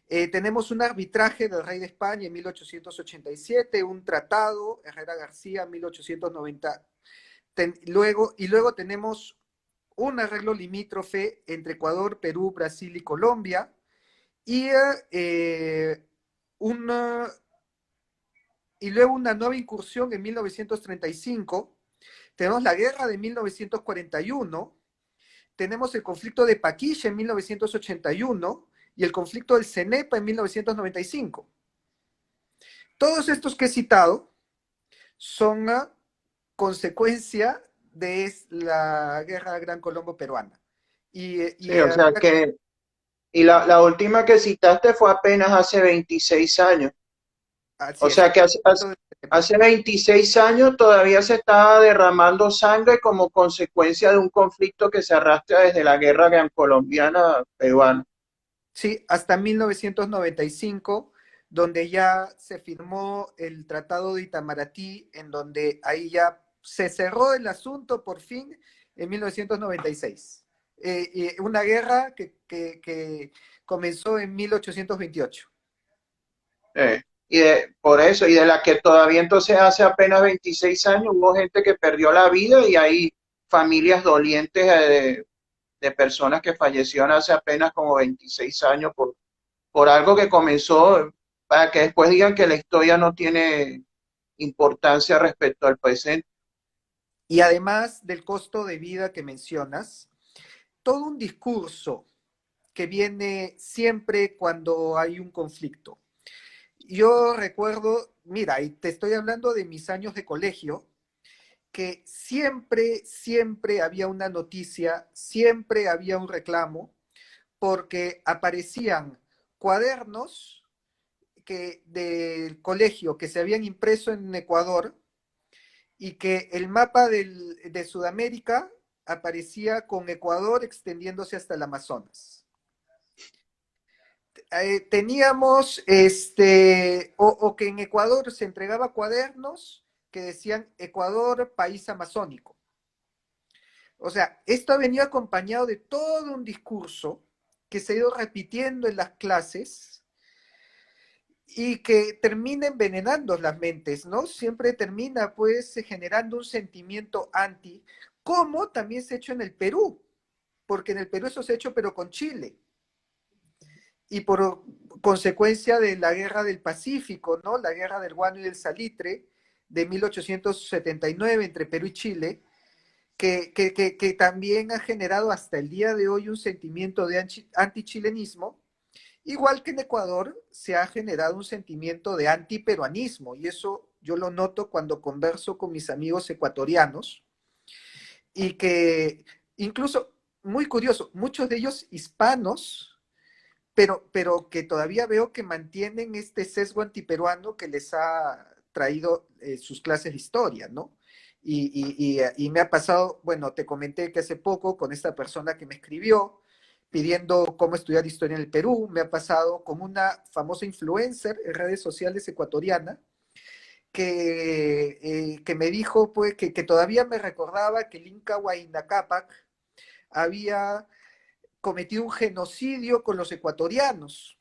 Tenemos un arbitraje del rey de España en 1887, un tratado, Herrera García, 1890. Luego tenemos un arreglo limítrofe entre Ecuador, Perú, Brasil y Colombia, y, eh, una, y luego una nueva incursión en 1935. Tenemos la guerra de 1941, tenemos el conflicto de Paquilla en 1981 y el conflicto del CENEPA en 1995. Todos estos que he citado son consecuencia de la guerra Gran Colombo peruana. Sí, o sea que, y la última que citaste fue apenas hace 26 años. así O es. sea que hace 26 años todavía se está derramando sangre como consecuencia de un conflicto que se arrastra desde la guerra gran colombiana peruana. Sí, hasta 1995, donde ya se firmó el Tratado de Itamaraty, en donde ahí ya se cerró el asunto por fin en 1996. Y una guerra que comenzó en 1828. Por eso, y de la que todavía entonces hace apenas 26 años hubo gente que perdió la vida y hay familias dolientes de personas que fallecieron hace apenas como 26 años por algo que comenzó, para que después digan que la historia no tiene importancia respecto al presente. Y además del costo de vida que mencionas, todo un discurso que viene siempre cuando hay un conflicto. Yo recuerdo, mira, y te estoy hablando de mis años de colegio, que siempre había una noticia, siempre había un reclamo, porque aparecían cuadernos del colegio que se habían impreso en Ecuador y que el mapa de Sudamérica aparecía con Ecuador extendiéndose hasta el Amazonas. Teníamos o que en Ecuador se entregaba cuadernos que decían Ecuador, país amazónico. O sea, esto ha venido acompañado de todo un discurso que se ha ido repitiendo en las clases y que termina envenenando las mentes, ¿no? Siempre termina pues generando un sentimiento anti, como también se ha hecho en el Perú, porque en el Perú eso se ha hecho pero con Chile, y por consecuencia de la guerra del Pacífico, ¿no? La guerra del guano y del salitre de 1879 entre Perú y Chile, que también ha generado hasta el día de hoy un sentimiento de antichilenismo, igual que en Ecuador se ha generado un sentimiento de antiperuanismo, y eso yo lo noto cuando converso con mis amigos ecuatorianos, y que incluso, muy curioso, muchos de ellos hispanos, pero que todavía veo que mantienen este sesgo antiperuano que les ha traído sus clases de historia, ¿no? Y me ha pasado, bueno, te comenté que hace poco con esta persona que me escribió pidiendo cómo estudiar historia en el Perú, me ha pasado con una famosa influencer en redes sociales ecuatoriana que me dijo pues que todavía me recordaba que el Inca Huayna Cápac había cometido un genocidio con los ecuatorianos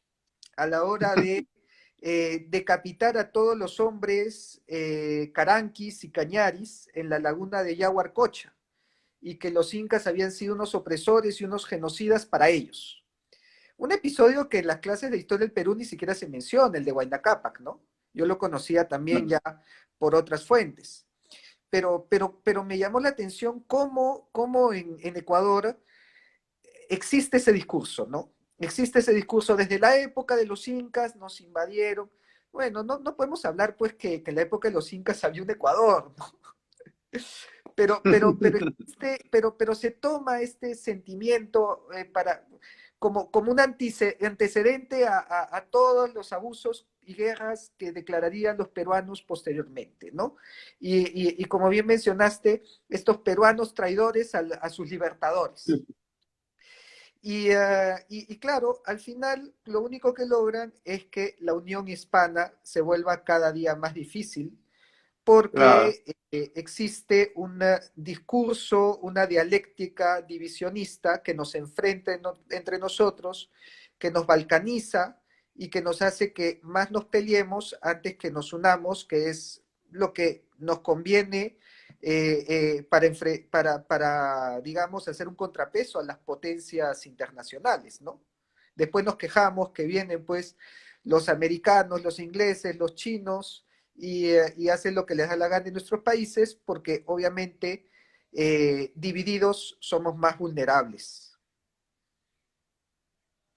a la hora de decapitar a todos los hombres caranquis y cañaris en la laguna de Yaguarcocha, y que los incas habían sido unos opresores y unos genocidas para ellos. Un episodio que en las clases de historia del Perú ni siquiera se menciona, el de Huayna Cápac, ¿no? Yo lo conocía también ya por otras fuentes. Pero me llamó la atención cómo en Ecuador existe ese discurso, ¿no? Existe ese discurso desde la época de los incas, nos invadieron. Bueno, no podemos hablar pues que en la época de los incas había un Ecuador, ¿no? Pero se toma este sentimiento como un antecedente a todos los abusos y guerras que declararían los peruanos posteriormente, ¿no? Y como bien mencionaste, estos peruanos traidores a sus libertadores. Y claro, al final lo único que logran es que la unión hispana se vuelva cada día más difícil Claro, porque existe un discurso, una dialéctica divisionista que nos enfrenta entre nosotros, que nos balcaniza y que nos hace que más nos peleemos antes que nos unamos, que es lo que nos conviene digamos, hacer un contrapeso a las potencias internacionales, ¿no? Después nos quejamos que vienen, pues, los americanos, los ingleses, los chinos, y hacen lo que les da la gana en nuestros países, porque obviamente divididos somos más vulnerables.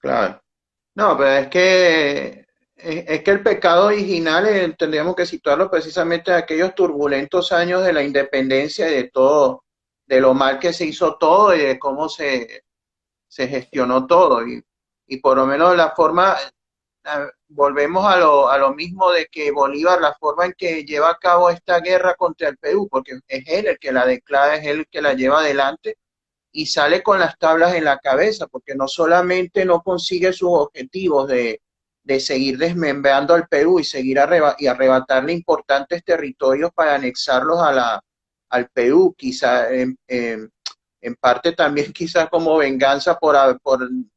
claro. No, pero es que el pecado original tendríamos que situarlo precisamente en aquellos turbulentos años de la independencia y de todo, de lo mal que se hizo todo y de cómo se gestionó todo. Y por lo menos la forma, volvemos a lo mismo de que Bolívar, la forma en que lleva a cabo esta guerra contra el Perú, porque es él el que la declara, es él el que la lleva adelante y sale con las tablas en la cabeza, porque no solamente no consigue sus objetivos de seguir desmembrando al Perú y seguir y arrebatarle importantes territorios para anexarlos al Perú, quizá en parte también quizá como venganza por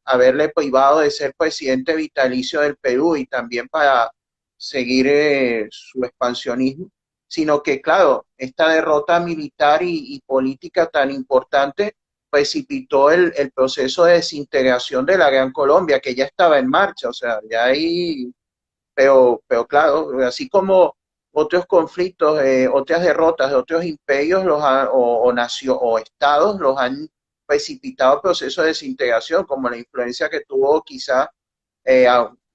haberle privado de ser presidente vitalicio del Perú y también para seguir su expansionismo, sino que claro, esta derrota militar y política tan importante precipitó el proceso de desintegración de la Gran Colombia, que ya estaba en marcha, o sea, ya ahí, pero claro, así como otros conflictos, otras derrotas de otros imperios o estados los han precipitado el proceso de desintegración, como la influencia que tuvo quizá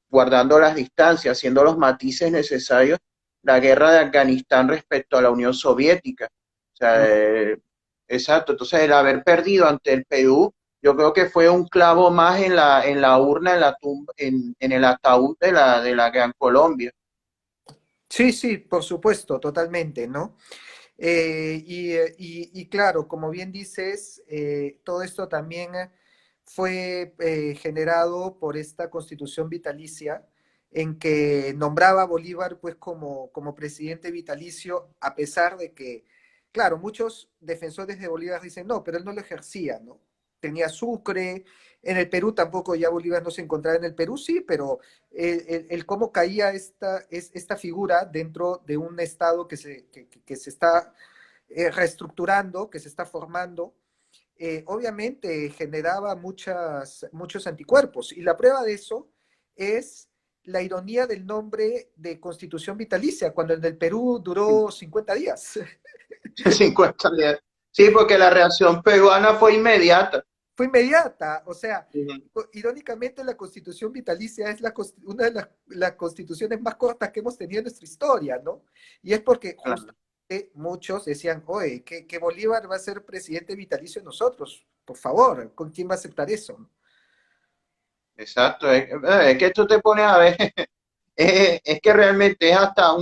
guardando las distancias, haciendo los matices necesarios, la guerra de Afganistán respecto a la Unión Soviética. O sea, exacto, entonces el haber perdido ante el Perú, yo creo que fue un clavo más en la urna, en la tumba, en el ataúd de la Gran Colombia. Sí, sí, por supuesto, totalmente, ¿no? Y claro, como bien dices, todo esto también fue generado por esta constitución vitalicia en que nombraba a Bolívar pues como presidente vitalicio, a pesar de que, claro, muchos defensores de Bolívar dicen, no, pero él no lo ejercía, ¿no? Tenía Sucre, En el Perú tampoco, ya Bolívar no se encontraba en el Perú, sí, pero el cómo caía esta figura dentro de un Estado que se está reestructurando, que se está formando, obviamente generaba muchos anticuerpos. Y la prueba de eso es la ironía del nombre de Constitución Vitalicia, cuando en el Perú duró 50 días. 50 días. Sí, porque la reacción peruana fue inmediata. Fue inmediata, o sea, Ujú. irónicamente la Constitución Vitalicia es una de las constituciones más cortas que hemos tenido en nuestra historia, ¿no? Y es porque Claro. justamente muchos decían, oye, que Bolívar va a ser presidente vitalicio de nosotros, por favor, ¿con quién va a aceptar eso? Exacto. Es que tú te pones a ver, es que realmente es hasta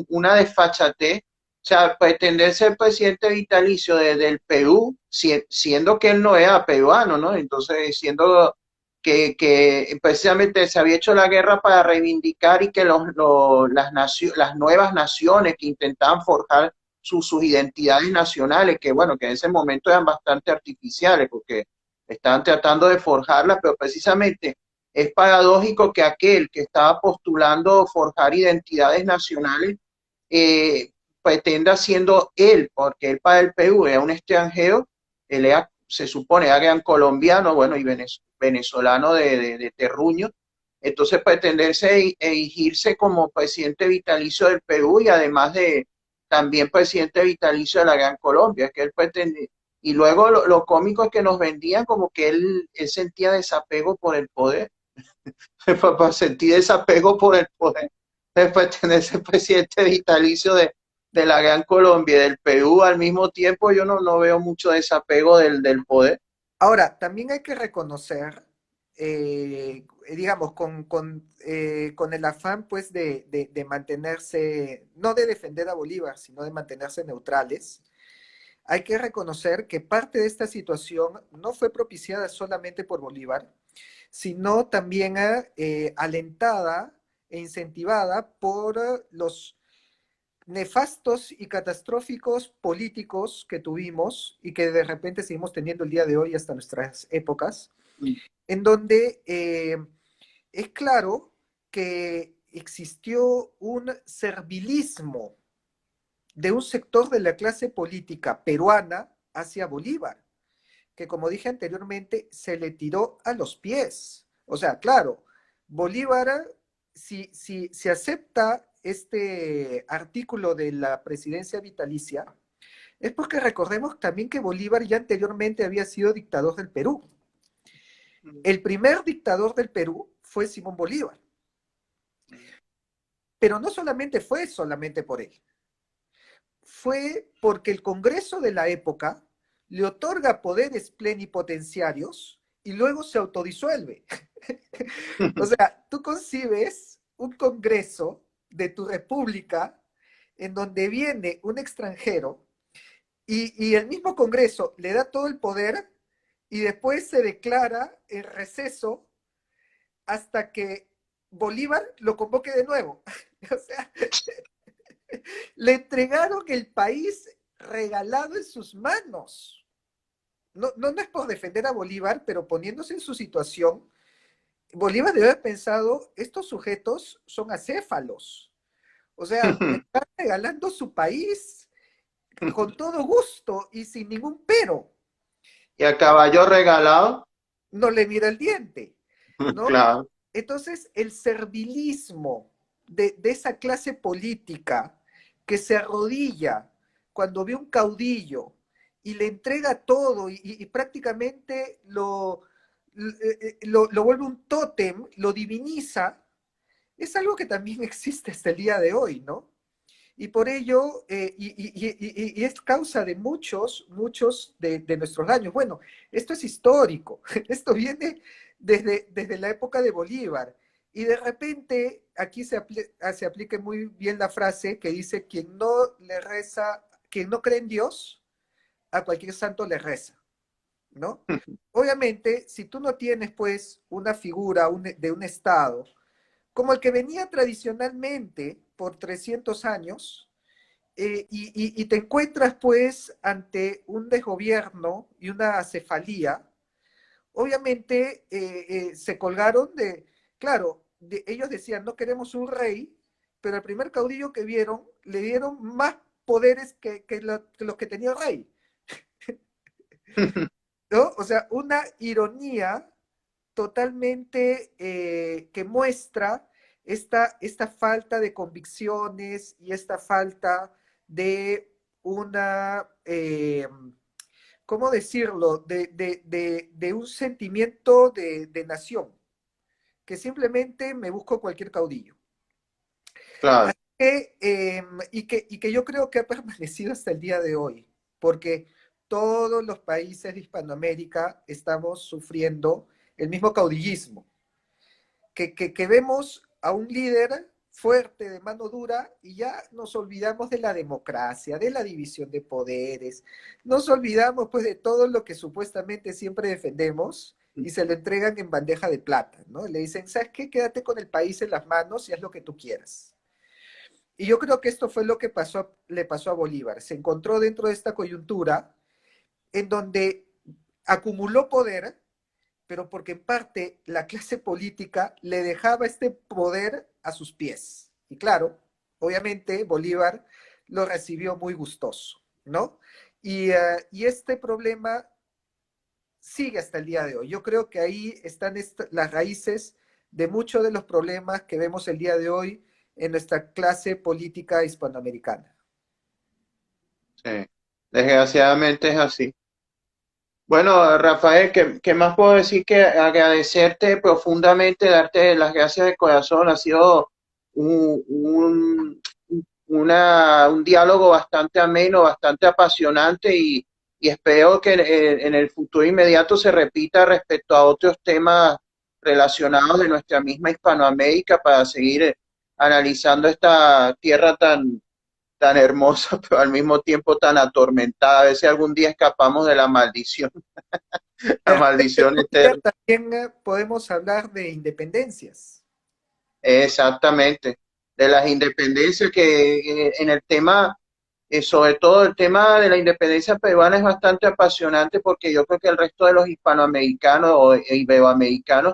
una desfachatez. O sea, pretender ser presidente vitalicio del Perú, siendo que él no era peruano, ¿no? Entonces, siendo que precisamente se había hecho la guerra para reivindicar y que las nuevas naciones que intentaban forjar sus identidades nacionales, que bueno, que en ese momento eran bastante artificiales, porque estaban tratando de forjarlas, pero precisamente es paradójico que aquel que estaba postulando forjar identidades nacionales eh, pretenda siendo él, porque él para el Perú era un extranjero, él era, se supone era colombiano, bueno, y venezolano de terruño, entonces pretenderse erigirse como presidente vitalicio del Perú y además de también presidente vitalicio de la Gran Colombia, que él pretende, y luego lo cómico es que nos vendían como que él sentía desapego por el poder, para sentir desapego por el poder, después de tener ese presidente vitalicio de la Gran Colombia y del Perú al mismo tiempo, yo no veo mucho desapego del poder. Ahora, también hay que reconocer, digamos, con el afán, pues, de mantenerse, no de defender a Bolívar, sino de mantenerse neutrales, hay que reconocer que parte de esta situación no fue propiciada solamente por Bolívar, sino también alentada e incentivada por los nefastos y catastróficos políticos que tuvimos y que de repente seguimos teniendo el día de hoy hasta nuestras épocas, en donde es claro que existió un servilismo de un sector de la clase política peruana hacia Bolívar, que como dije anteriormente, se le tiró a los pies. O sea, claro, Bolívar, si se acepta este artículo de la presidencia vitalicia, es porque recordemos también que Bolívar ya anteriormente había sido dictador del Perú. El primer dictador del Perú fue Simón Bolívar, pero no solamente fue solamente por él, fue porque el Congreso de la época le otorga poderes plenipotenciarios y luego se autodisuelve. O sea, tú concibes un Congreso de tu república en donde viene un extranjero y el mismo Congreso le da todo el poder y después se declara en receso hasta que Bolívar lo convoque de nuevo. O sea, le entregaron el país regalado en sus manos. No es por defender a Bolívar, pero poniéndose en su situación, Bolívar debe haber pensado, estos sujetos son acéfalos. O sea, me están regalando su país con todo gusto y sin ningún pero. Y a caballo regalado, No le mira el diente, ¿no? claro. Entonces, el servilismo de esa clase política que se arrodilla cuando ve un caudillo y le entrega todo y prácticamente lo vuelve un tótem, lo diviniza, es algo que también existe hasta el día de hoy, ¿no? Y por ello, y es causa de muchos de nuestros daños. Bueno, esto es histórico, esto viene desde la época de Bolívar. Y de repente aquí se aplica muy bien la frase que dice, quien no le reza, quien no cree en Dios, a cualquier santo le reza, ¿no? Obviamente, si tú no tienes pues una figura de un Estado, como el que venía tradicionalmente por 300 años, y te encuentras pues ante un desgobierno y una acefalía, obviamente se colgaron de, claro, ellos decían, no queremos un rey, pero al primer caudillo que vieron, le dieron más poderes que los que tenía el rey, ¿no? O sea, una ironía totalmente que muestra esta falta de convicciones y esta falta de una, ¿cómo decirlo?, de un sentimiento de nación, que simplemente me busco cualquier caudillo. Claro, Así y que yo creo que ha permanecido hasta el día de hoy, porque todos los países de Hispanoamérica estamos sufriendo el mismo caudillismo, que vemos a un líder fuerte, de mano dura, y ya nos olvidamos de la democracia, de la división de poderes, nos olvidamos pues de todo lo que supuestamente siempre defendemos y se lo entregan en bandeja de plata, ¿no? Le dicen, ¿sabes qué? Quédate con el país en las manos y haz lo que tú quieras. Y yo creo que esto fue lo que le pasó a Bolívar. Se encontró dentro de esta coyuntura en donde acumuló poder, pero porque en parte la clase política le dejaba este poder a sus pies. Y claro, obviamente Bolívar lo recibió muy gustoso, ¿no? Y este problema sigue hasta el día de hoy. Yo creo que ahí están las raíces de muchos de los problemas que vemos el día de hoy en nuestra clase política hispanoamericana. sí. Desgraciadamente es así. Bueno, Rafael, ¿qué más puedo decir que agradecerte profundamente, darte las gracias de corazón? Ha sido un diálogo bastante ameno, bastante apasionante y espero que en el futuro inmediato se repita respecto a otros temas relacionados de nuestra misma Hispanoamérica para seguir analizando esta tierra tan hermosa, pero al mismo tiempo tan atormentada. A ver si algún día escapamos de la De repente maldición algún día eterna. también podemos hablar de independencias. Exactamente, de las independencias que en el tema, sobre todo el tema de la independencia peruana es bastante apasionante porque yo creo que el resto de los hispanoamericanos o iberoamericanos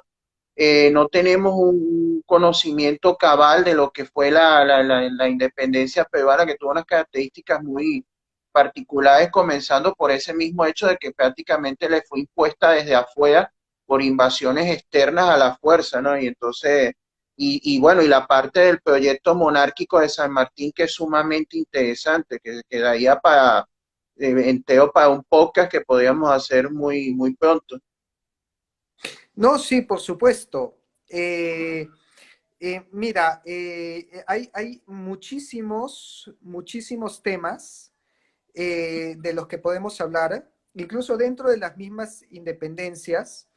no tenemos un conocimiento cabal de lo que fue la independencia peruana, que tuvo unas características muy particulares, comenzando por ese mismo hecho de que prácticamente le fue impuesta desde afuera por invasiones externas a la fuerza, ¿no? Y entonces, y bueno, y la parte del proyecto monárquico de San Martín, que es sumamente interesante, que daría para, entero para un podcast que podríamos hacer muy pronto. No, sí, por supuesto. Mira, hay muchísimos temas de los que podemos hablar, incluso dentro de las mismas independencias.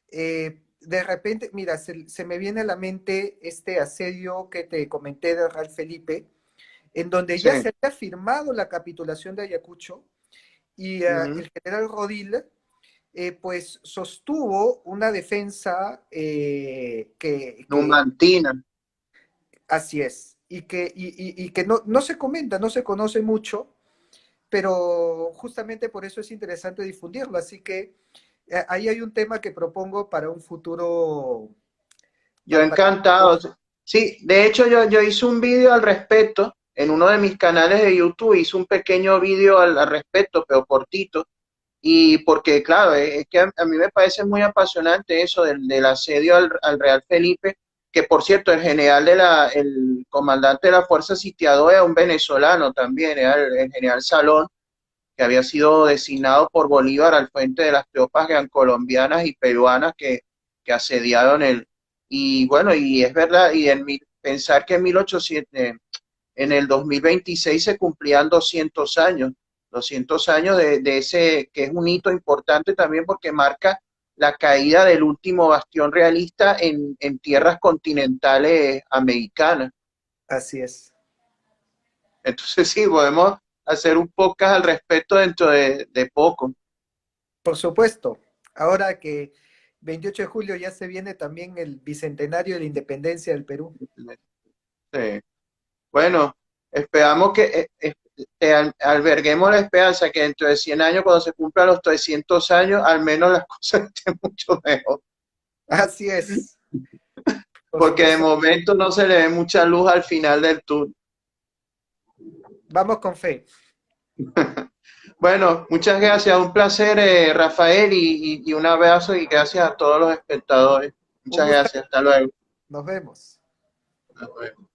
De repente, mira, se me viene a la mente este asedio que te comenté de Real Felipe, en donde Sí. ya se había firmado la capitulación de Ayacucho y Ujú. el general Rodil pues sostuvo una defensa que Numantina. así es, y que no se comenta, no se conoce mucho, pero justamente por eso es interesante difundirlo. Así que ahí hay un tema que propongo para un futuro. Yo encantado. Sí, de hecho yo hice un vídeo al respecto en uno de mis canales de YouTube, hice un pequeño vídeo al respecto, pero cortito, y porque claro, es que a mí me parece muy apasionante eso del asedio al Real Felipe, que por cierto, el general el comandante de la fuerza sitiadora era un venezolano también, era el general Salón, que había sido designado por Bolívar al frente de las tropas gran colombianas y peruanas que asediaron y bueno, y es verdad, pensar que en 1800, en el 2026 se cumplían 200 años de ese, que es un hito importante también porque marca la caída del último bastión realista en tierras continentales americanas. Así es. Entonces sí, podemos hacer un podcast al respecto dentro de poco. Por supuesto. Ahora que 28 de julio ya se viene también el bicentenario de la independencia del Perú. Sí. Bueno, esperamos alberguemos la esperanza que dentro de 100 años, cuando se cumplan los 300 años, al menos las cosas estén mucho mejor. Así es, por Porque de supuesto. momento no se le ve mucha luz al final del túnel. Vamos con fe. Bueno, muchas gracias, un placer, Rafael, y un abrazo y gracias a todos los espectadores. Un Muchas gusto. gracias, hasta luego. Nos vemos. Hasta luego.